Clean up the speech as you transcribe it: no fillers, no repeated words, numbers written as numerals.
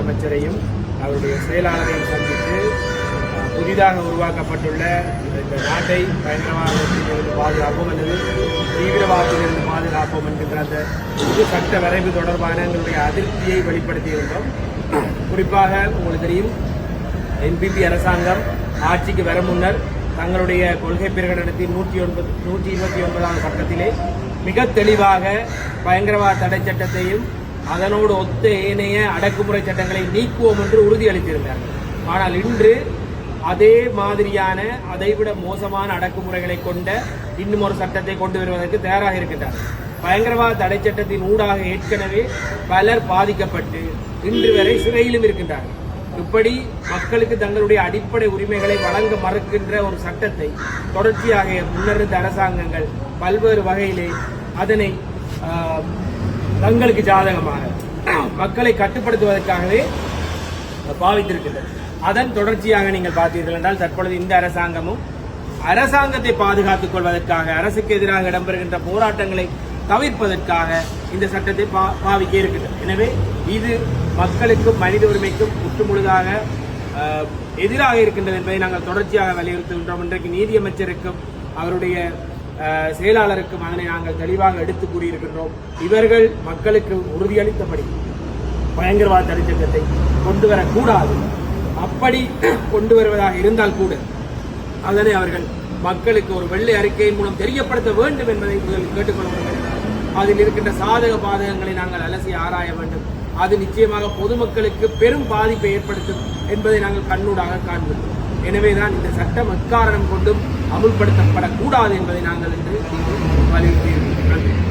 அமைச்சரையும் அவருடைய செயலாளரையும் சந்தித்து புதிதாக உருவாக்கப்பட்டுள்ள இந்த நாட்டை பயங்கரவாதத்திலிருந்து பாதுகாப்போம் அல்லது தீவிரவாதத்திலிருந்து பாதுகாப்போம் என்கின்ற அந்த புது சட்ட வரைவு தொடர்பான எங்களுடைய அதிருப்தியை வெளிப்படுத்தியிருந்தோம். குறிப்பாக உங்களுக்கு தெரியும், என்பிபி அரசாங்கம் ஆட்சிக்கு வர முன்னர் தங்களுடைய கொள்கை பிரகடனத்தின் 129வது சட்டத்திலே மிக தெளிவாக பயங்கரவாத தடை சட்டத்தையும் அதனோடு ஒத்த ஏனைய அடக்குமுறை சட்டங்களை நீக்குவோம் என்று உறுதியளித்திருந்தார்கள். ஆனால் இன்று அதே மாதிரியான அதைவிட மோசமான அடக்குமுறைகளை கொண்ட இன்னும் ஒரு சட்டத்தை கொண்டு வருவதற்கு தயாராக இருக்கின்றார். பயங்கரவாத தடை சட்டத்தின் ஊடாக ஏற்கனவே பலர் பாதிக்கப்பட்டு இன்று வரை சிறையிலும் இருக்கின்றார்கள். இப்படி மக்களுக்கு தங்களுடைய அடிப்படை உரிமைகளை வழங்க மறுக்கின்ற ஒரு சட்டத்தை தொடர்ச்சியாக முன்னிருந்த அரசாங்கங்கள் பல்வேறு வகையிலே அதனை தங்களுக்கு சாதகமாக மக்களை கட்டுப்படுத்துவதற்காகவே பாவித்திருக்கின்றனர். அதன் தொடர்ச்சியாக நீங்கள் பார்த்தீர்கள் என்றால் தற்பொழுது இந்த அரசாங்கமும் அரசாங்கத்தை பாதுகாத்துக் கொள்வதற்காக அரசுக்கு எதிராக இடம்பெறுகின்ற போராட்டங்களை தவிர்ப்பதற்காக இந்த சட்டத்தை பாவிக்க இருக்கின்றது. எனவே இது மக்களுக்கும் மனித உரிமைக்கும் முற்றுமுழுதாக எதிராக இருக்கின்றது என்பதை நாங்கள் தொடர்ச்சியாக வலியுறுத்துகின்றோம். இன்றைக்கு நீதியமைச்சருக்கும் அவருடைய செயலாளருக்கும் அதனை நாங்கள் தெளிவாக எடுத்து கூறியிருக்கின்றோம். இவர்கள் மக்களுக்கு உறுதியளித்தபடி பயங்கரவாத தடை சட்டத்தை கொண்டு வரக்கூடாது. அப்படி கொண்டு வருவதாக இருந்தால் கூட அதனை அவர்கள் மக்களுக்கு ஒரு வெள்ளை அறிக்கையின் மூலம் தெரியப்படுத்த வேண்டும் என்பதை முதலில் கேட்டுக்கொள்ள வேண்டும். அதில் இருக்கின்ற சாதக பாதகங்களை நாங்கள் அலசி ஆராய வேண்டும். அது நிச்சயமாக பொதுமக்களுக்கு பெரும் பாதிப்பை ஏற்படுத்தும் என்பதை நாங்கள் கண்ணூடாக காண்கிறோம். எனவேதான் இந்த சட்டம் எக்காரணம் கொண்டும் அமுல்படுத்தப்படக்கூடாது என்பதை நாங்கள் இன்று வலியுறுத்தியிருக்கிறோம்.